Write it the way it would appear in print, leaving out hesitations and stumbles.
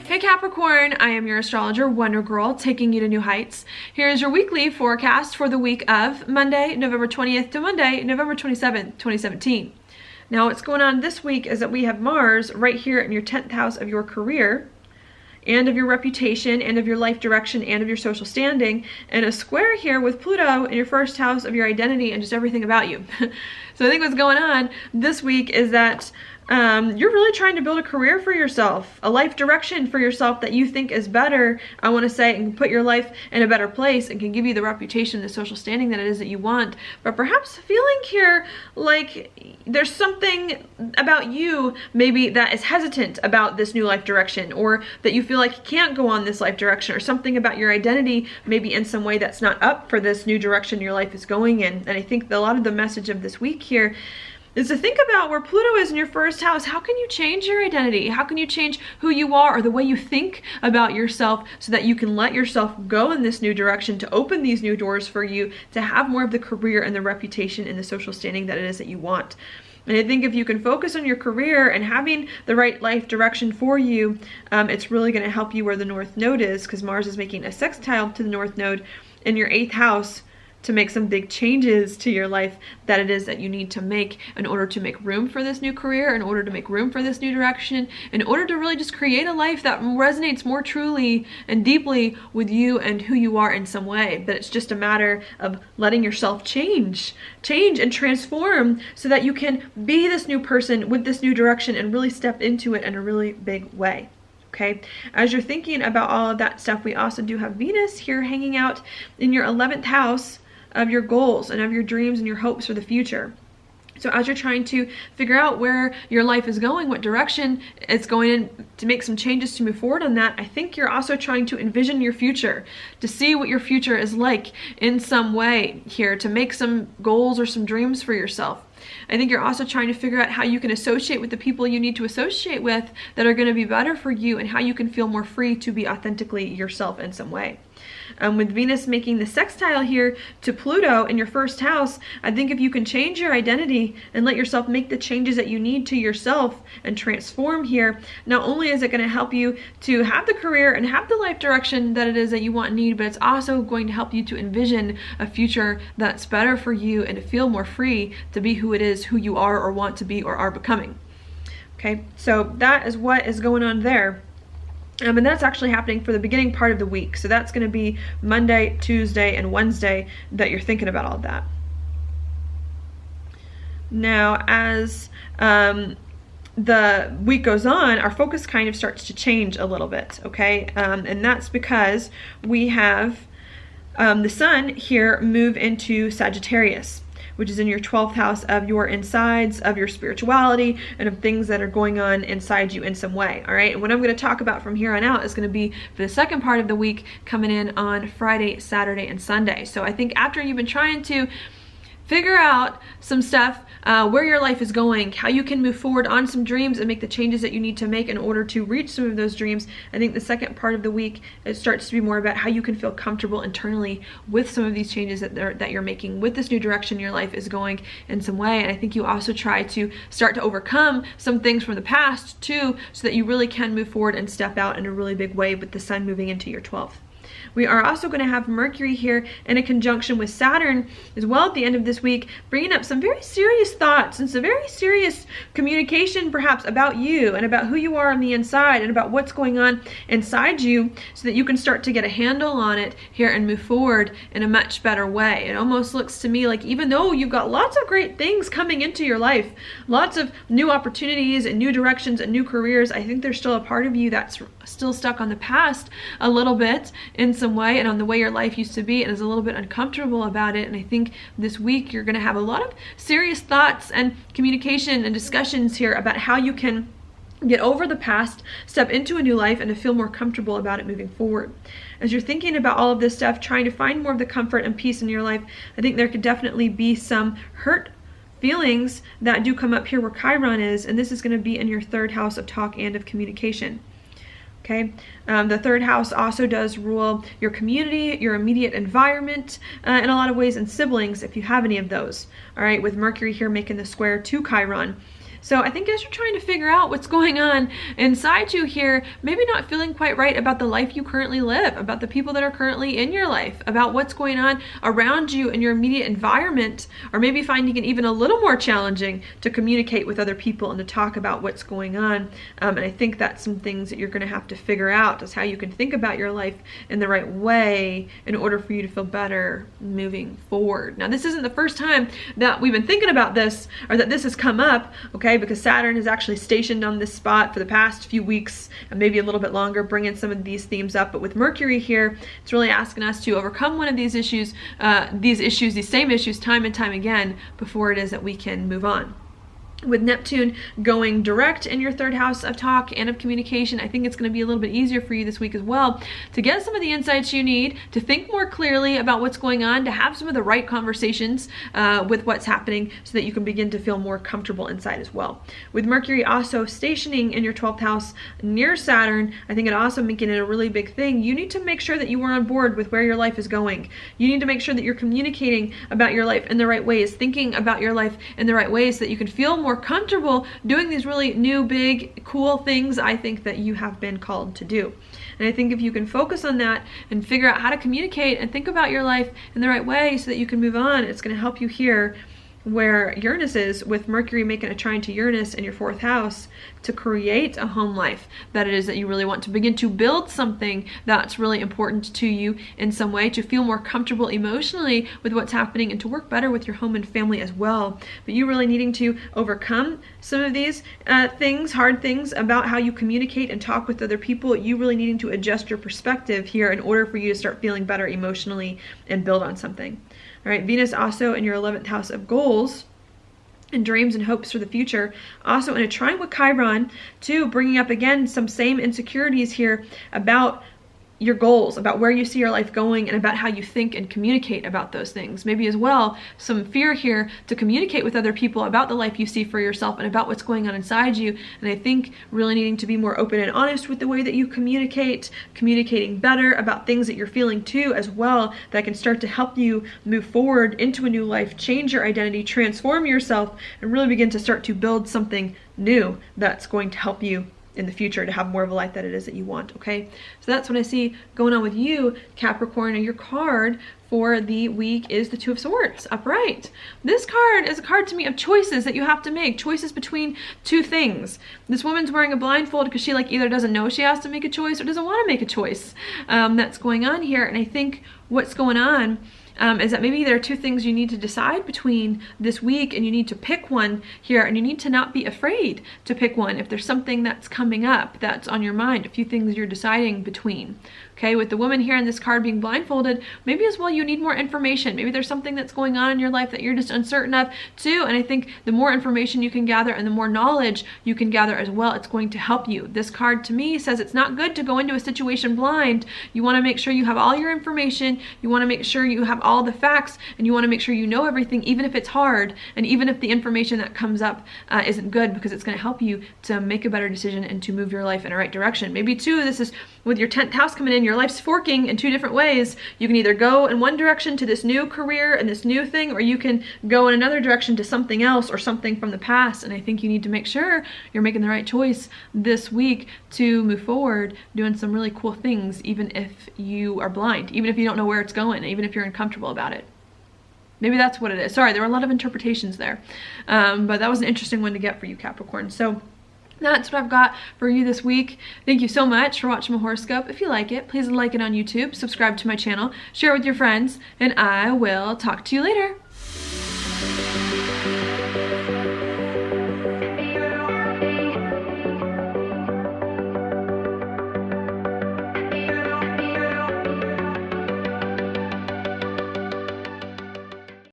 Hey Capricorn, I am your astrologer, Wonder Girl, taking you to new heights. Here's your weekly forecast for the week of Monday, November 20th to Monday, November 27th, 2017. Now what's going on this week is that we have Mars right here in your 10th house of your career and of your reputation and of your life direction and of your social standing, and a square here with Pluto in your first house of your identity and just everything about you. So I think what's going on this week is that you're really trying to build a career for yourself, a life direction for yourself that you think is better, I want to say, and can put your life in a better place and can give you the reputation, the social standing that it is that you want. But perhaps feeling here like there's something about you maybe that is hesitant about this new life direction, or that you feel like you can't go on this life direction, or something about your identity maybe in some way that's not up for this new direction your life is going in. And I think that a lot of the message of this week here is to think about where Pluto is in your first house. How can you change your identity? How can you change who you are or the way you think about yourself so that you can let yourself go in this new direction, to open these new doors for you, to have more of the career and the reputation and the social standing that it is that you want? And I think if you can focus on your career and having the right life direction for you, it's really going to help you where the North Node is, because Mars is making a sextile to the North Node in your 8th house, to make some big changes to your life that it is that you need to make in order to make room for this new career, in order to make room for this new direction, in order to really just create a life that resonates more truly and deeply with you and who you are in some way. But it's just a matter of letting yourself change and transform so that you can be this new person with this new direction and really step into it in a really big way. Okay, as you're thinking about all of that stuff, we also do have Venus here hanging out in your 11th house of your goals and of your dreams and your hopes for the future. So as you're trying to figure out where your life is going, what direction it's going in, to make some changes to move forward on that, I think you're also trying to envision your future, to see what your future is like in some way here, to make some goals or some dreams for yourself. I think you're also trying to figure out how you can associate with the people you need to associate with that are going to be better for you, and how you can feel more free to be authentically yourself in some way. With Venus making the sextile here to Pluto in your first house, I think if you can change your identity and let yourself make the changes that you need to yourself and transform here, not only is it going to help you to have the career and have the life direction that it is that you want and need, but it's also going to help you to envision a future that's better for you and to feel more free to be who it is, who you are or want to be or are becoming. Okay, so that is what is going on there. And that's actually happening for the beginning part of the week. So that's going to be Monday, Tuesday, and Wednesday that you're thinking about all of that. Now, as the week goes on, our focus kind of starts to change a little bit, okay? And that's because we have the sun here move into Sagittarius, which is in your 12th house of your insides, of your spirituality, and of things that are going on inside you in some way, all right? And what I'm going to talk about from here on out is going to be for the second part of the week, coming in on Friday, Saturday, and Sunday. So I think after you've been trying to figure out some stuff, where your life is going, how you can move forward on some dreams and make the changes that you need to make in order to reach some of those dreams, I think the second part of the week, it starts to be more about how you can feel comfortable internally with some of these changes that you're making, with this new direction your life is going in some way. And I think you also try to start to overcome some things from the past too, so that you really can move forward and step out in a really big way with the sun moving into your 12th. We are also going to have Mercury here in a conjunction with Saturn as well at the end of this week, bringing up some very serious thoughts and some very serious communication perhaps about you and about who you are on the inside and about what's going on inside you, so that you can start to get a handle on it here and move forward in a much better way. It almost looks to me like even though you've got lots of great things coming into your life, lots of new opportunities and new directions and new careers, I think there's still a part of you that's still stuck on the past a little bit in some way and on the way your life used to be, and is a little bit uncomfortable about it. And I think this week you're going to have a lot of serious thoughts and communication and discussions here about how you can get over the past, step into a new life, and to feel more comfortable about it moving forward. As you're thinking about all of this stuff, trying to find more of the comfort and peace in your life, I think there could definitely be some hurt feelings that do come up here where Chiron is, and this is going to be in your 3rd house of talk and of communication. Okay, the third house also does rule your community, your immediate environment, in a lot of ways, and siblings if you have any of those. All right, with Mercury here making the square to Chiron. So I think as you're trying to figure out what's going on inside you here, maybe not feeling quite right about the life you currently live, about the people that are currently in your life, about what's going on around you in your immediate environment, or maybe finding it even a little more challenging to communicate with other people and to talk about what's going on. And I think that's some things that you're going to have to figure out, is how you can think about your life in the right way in order for you to feel better moving forward. Now, this isn't the first time that we've been thinking about this, or that this has come up, okay? Because Saturn is actually stationed on this spot for the past few weeks, and maybe a little bit longer, bringing some of these themes up. But with Mercury here, it's really asking us to overcome one of these issues, these same issues time and time again before it is that we can move on. With Neptune going direct in your third house of talk and of communication, I think it's going to be a little bit easier for you this week as well to get some of the insights you need, to think more clearly about what's going on, to have some of the right conversations with what's happening so that you can begin to feel more comfortable inside as well. With Mercury also stationing in your 12th house near Saturn, I think it also making it a really big thing. You need to make sure that you are on board with where your life is going. You need to make sure that you're communicating about your life in the right ways, thinking about your life in the right ways, so that you can feel more comfortable doing these really new, big, cool things I think that you have been called to do. And I think if you can focus on that and figure out how to communicate and think about your life in the right way so that you can move on, it's going to help you here where Uranus is, with Mercury making a trine to Uranus in your 4th house, to create a home life that it is that you really want, to begin to build something that's really important to you in some way, to feel more comfortable emotionally with what's happening, and to work better with your home and family as well. But you really needing to overcome some of these things, hard things about how you communicate and talk with other people. You really needing to adjust your perspective here in order for you to start feeling better emotionally and build on something. All right, Venus also in your 11th house of goals and dreams and hopes for the future, also in a trine with Chiron, too, bringing up again some same insecurities here about your goals, about where you see your life going, and about how you think and communicate about those things. Maybe as well some fear here to communicate with other people about the life you see for yourself and about what's going on inside you. And I think really needing to be more open and honest with the way that you communicate, communicating better about things that you're feeling too as well, that can start to help you move forward into a new life, change your identity, transform yourself, and really begin to start to build something new that's going to help you in the future to have more of a life that it is that you want. Okay, so that's what I see going on with you, Capricorn. And your card for the week is the Two of Swords upright. This card is a card to me of choices that you have to make, choices between two things. This woman's wearing a blindfold because she either doesn't know she has to make a choice or doesn't want to make a choice. That's going on here. And I think what's going on is that maybe there are two things you need to decide between this week, and you need to pick one here, and you need to not be afraid to pick one if there's something that's coming up that's on your mind, a few things you're deciding between. Okay, with the woman here in this card being blindfolded, maybe as well you need more information. Maybe there's something that's going on in your life that you're just uncertain of too, and I think the more information you can gather and the more knowledge you can gather as well, it's going to help you. This card to me says it's not good to go into a situation blind. You want to make sure you have all your information, you want to make sure you have all the facts, and you want to make sure you know everything, even if it's hard, and even if the information that comes up isn't good, because it's going to help you to make a better decision and to move your life in the right direction. Maybe too, this is with your 10th house coming in, your life's forking in two different ways. You can either go in one direction to this new career and this new thing, or you can go in another direction to something else or something from the past. And I think you need to make sure you're making the right choice this week to move forward, doing some really cool things, even if you are blind, even if you don't know where it's going, even if you're uncomfortable about it. Maybe that's what it is. Sorry, there were a lot of interpretations there. But that was an interesting one to get for you, Capricorn. So that's what I've got for you this week. Thank you so much for watching my horoscope. If you like it, please like it on YouTube, subscribe to my channel, share it with your friends, and I will talk to you later.